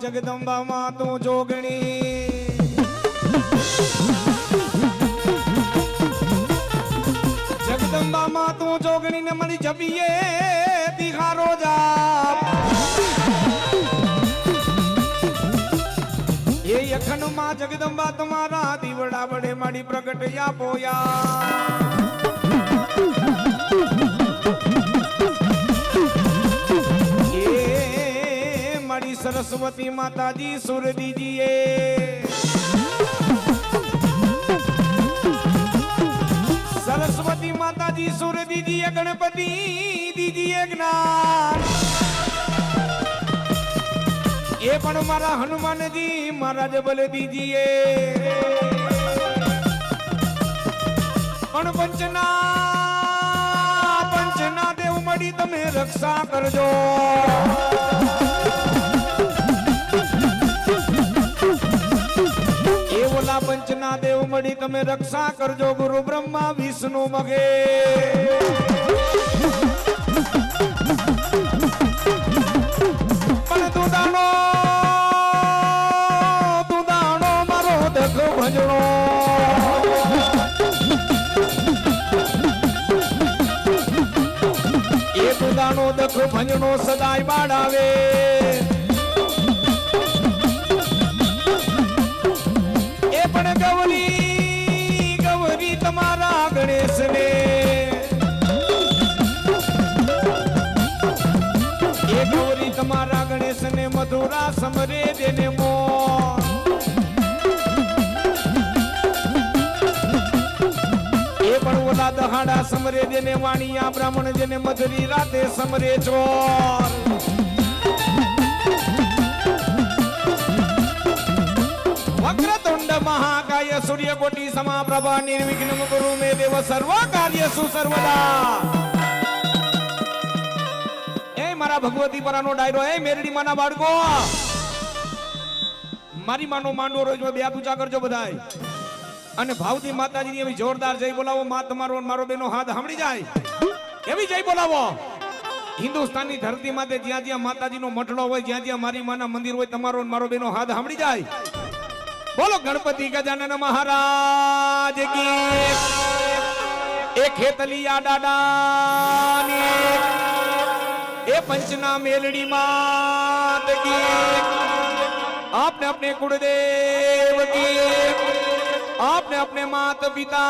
जगदंबा मां तू जोगणी जगदंबा मां तू जोगणी ने मनी जबिए दिखारो जा ये यखन मां जगदंबा तुम्हारा दीवड़ा बड़े माड़ी प्रगट या बोया सरस्वती माता जी सुर दीजिए सरस्वती माता जी सुर दीजिए गणपति दीजिए ज्ञान ये पण मारा हनुमान जी महाराज बल दीजिए पण पंचना पंचना देव मड़ी तमे रक्षा करजो पंचना देव मड़ी तमे रक्षा करजो गुरु ब्रह्मा विष्णु मगे पण तू दानो मारो दख भजणो ये तू दानो दख भजणो सदाय बाड़ावे गौरी गौरी तुम्हारा गणेश ने ये गौरी तुम्हारा गणेश ने मधुरा समरे देने मो ये पण ओला दहाड़ा समरे देने वाणिया ब्राह्मण जेने मधुरी राते समरे चोर वक्रतुंड महाकाय सूर्यकोटि समाप्रभा निर्विघ्नं कुरु मे देव सर्व कार्येषु सर्वदा ए मारा भगवती परानो डायरो ए मेरडी माना बाळको मारी मानो માંડવો રોજ બે હાથ ઊંચા કરજો બધાય અને ભાવતી માતાજીની એવી જોરદાર જય બોલાવો માં તમારો મારો બેનો હાથ સાંભળી જાય એવી જય બોલાવો હિન્દુસ્તાનની ધરતી માથે જ્યાં જ્યાં માતાજીનો મઠડો હોય જ્યાં જ્યાં મારી માના મંદિર હોય તમારો મારો બેનો હાથ સાંભળી જાય बोलो गणपति गजानन महाराज की एक खेतलिया डाडानी ए पंचना मेलड़ी मात की आपने अपने कुलदेव की आपने अपने माता पिता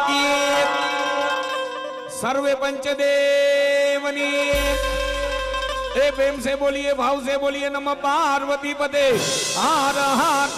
की सर्वे पंचदेवनी ए प्रेम से बोलिए भाव से बोलिए नमः पार्वती पते हर हर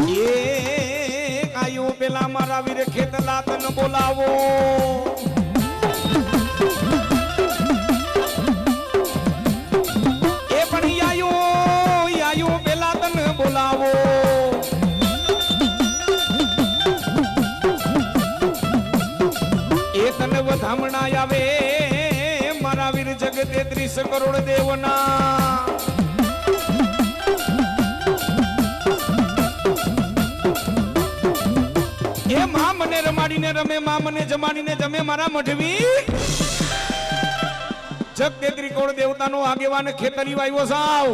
ये आयु पेला मारा वीर खेतला तन बोलावो बोलावो ए तन वधामणा आवे मारा वीर जग 33 करोड़ देवना ए मां मने रमाड़ी ने रमे मां मने जमाड़ी ने जमे मारा मठवी जग 33 करोड़ देवता नो आगेवान खेतरी वायो साव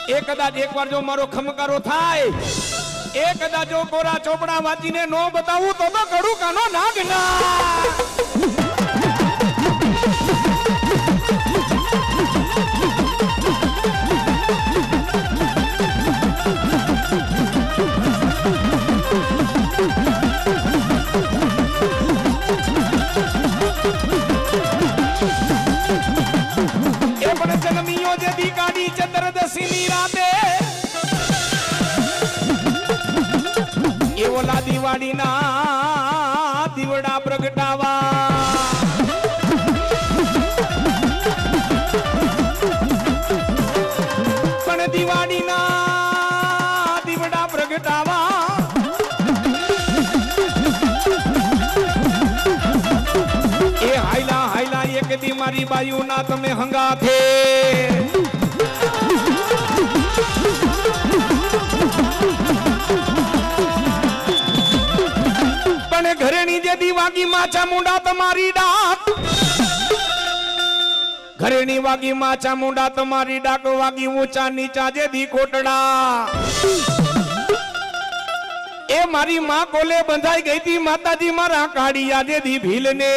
एक कदाच एक बार जो मारो खमकारो थाय एक कदाच जो कोरा चोपड़ा वाची ने नो बताऊं तो कड़ू कानो नागना ए पण जन्मियो जदी गाड़ी चतुर्दशी राते ये ओला दिवाड़ी ना दिवड़ा प्रगटावा पण दिवाड़ी ना दिवड़ा प्रगटावा ये हाइला हाइला ये એક દી મારી બાયુ ના તમે હંગાથે પણ ઘરેની જે દી વાગી માચા મુંડા તમારી ડાક ઘરેની વાગી માચા મુંડા તમારી ડાક વાગી ઊંચા નીચા જે દી કોટડા એ મારી માં કોલે બંધાઈ ગઈ હતી માતાજી મારા કાળિયા જે દી ભીલ ને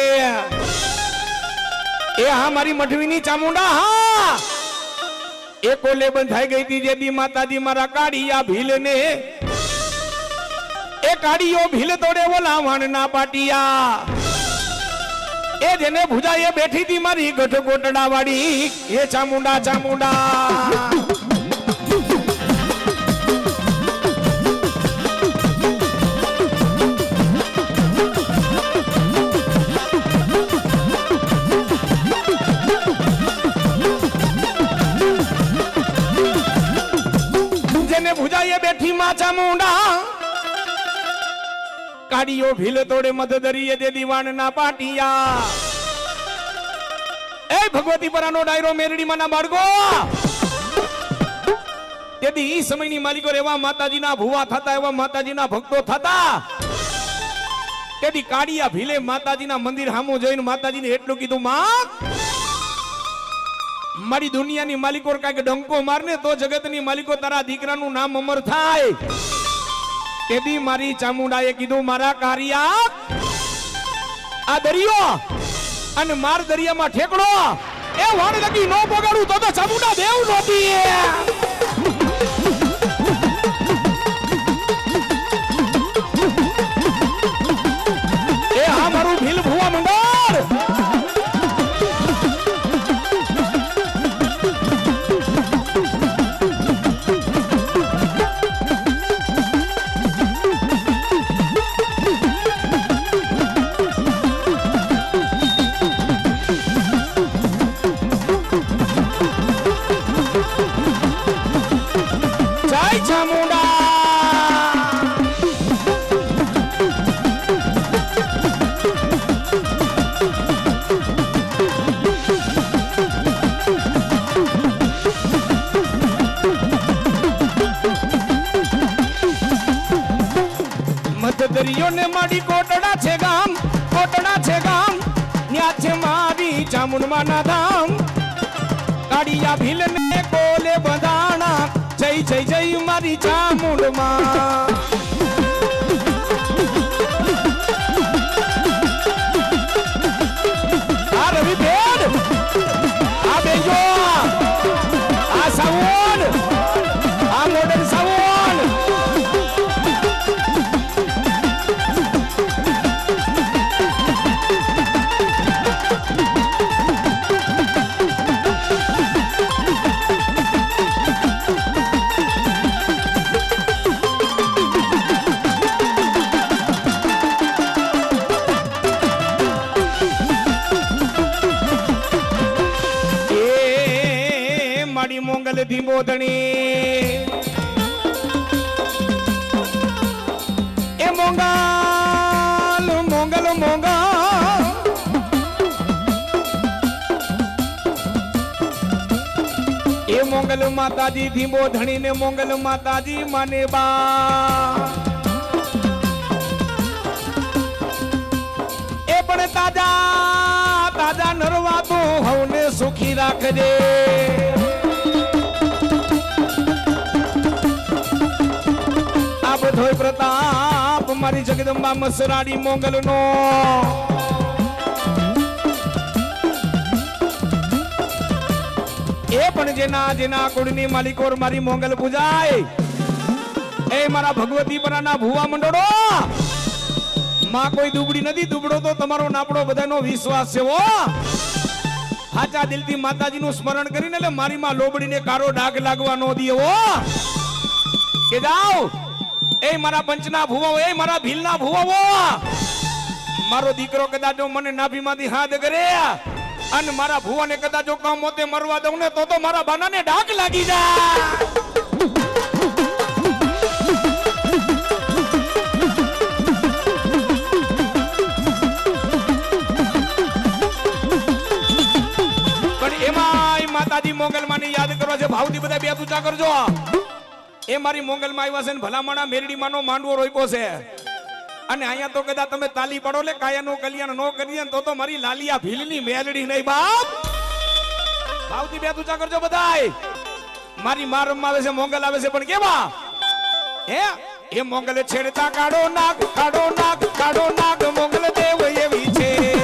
એ હા મારી મઠવીની ચામુંડા હા એ કોલે બંધાઈ ગઈ હતી જે દી માતાજી મારા કાળિયા ભીલ ને એ કાળિયો ભીલ તોડે ઓલા વાણ ના પાટિયા એ જેને ભુજાએ બેઠી હતી મારી ગઢ કોટડા વાળી એ ચામુંડા ચામુંડા ભુજાએ બેઠી માચા મુંડા કાડીઓ ભીલ તોડે મધદરીએ દે દીવાન ના પાટિયા એ ભગવતી પરાનો ડાયરો મેરડી માના બાળકો તેથી ઈ સમયની માલિકો એવા માતાજીના ભુવા થતા એવા માતાજીના ભક્તો થતા તેથી કાડિયા ભીલે માતાજીના મંદિર સામું જોઈને માતાજીને એટલું કીધું માં મારી દુનિયાની માલિકો કાંઈક ડંકો મારને તો જગતની માલિકો તારા દીકરાનું નામ અમર થાય તેથી મારી ચામુંડાએ કીધું મારા કારિયા આ દરિયો અને માર દરિયામાં ઠેકડો એ વાણ લગી નો બગાડું તો ચામુંડા દેવ નોતી એ હા મારું ભીલ ભુવા મંડળ દરિયો ને માડી કોટડા છે ગામ ન્યા છે મારી ચામુંડમાં ના ધામ કાડિયા ભીલ ને કોલે બંધાણા જય જય જય મારી ચામુંડમાં આ રવિ બેન આ બેજો આ સાવન આ મોડલ સાવન મોંગલ થી બોધણી એ મોંગલ મોંગલ મોંગલ એ મોંગલ માતાજી થી બોધણી ને મોંગલ માતાજી માને બા એ પણ તાજા તાજા નરવા તો હવને સુખી રાખજે બધોય પ્રતાપ મારી જગદંબા મસરાડી મોંગલ નો એ પણ જેના જેના કુળની માલિકો મારી મોંગલ પૂજાય એ મારા ભગવતી પરાના ભુવા મંડળો માં કોઈ દુબળી નથી દુબળો તો તમારો નાપડો બધાનો વિશ્વાસ છે હો સાચા દિલથી માતાજીનું સ્મરણ કરીને એટલે મારી માં લોબડીને કારો ડાઘ લાગવા નો દે હો કે જાઓ એ મારા પંચના ભુવાઓ એ મારા ભીલના ભુવાઓ મારો દીકરો કદાચ મને નાભીમાંથી હાથ કરે અને મારા ભુવાને કદાચ કામ મોતે મરવા દઉં ને તો મારા બાનાને ડાક લાગી જાય માતાજી મોગલમાં ની યાદ કરો છે ભાવથી બધા બે ઊંચા કરજો એ મારી મોગલમાં આવ્યા છે ને ભલામણા મેરડીમાંનો માંડવો રોપ્યો છે અને અહીંયા તો કદાચ તમે તાલી પડો લે કાયાનું કલ્યાણ નો કરીએ ને તો મારી લાલિયા ભીલની મેલડી નહીં બાપ ભાવથી બે ઊંચા કરજો બધાય મારી માર આવે છે મોગલ આવે છે પણ કેવા હે એ મોગલ છેડતા કાઢો નાક મોગલ દેવ એવી છે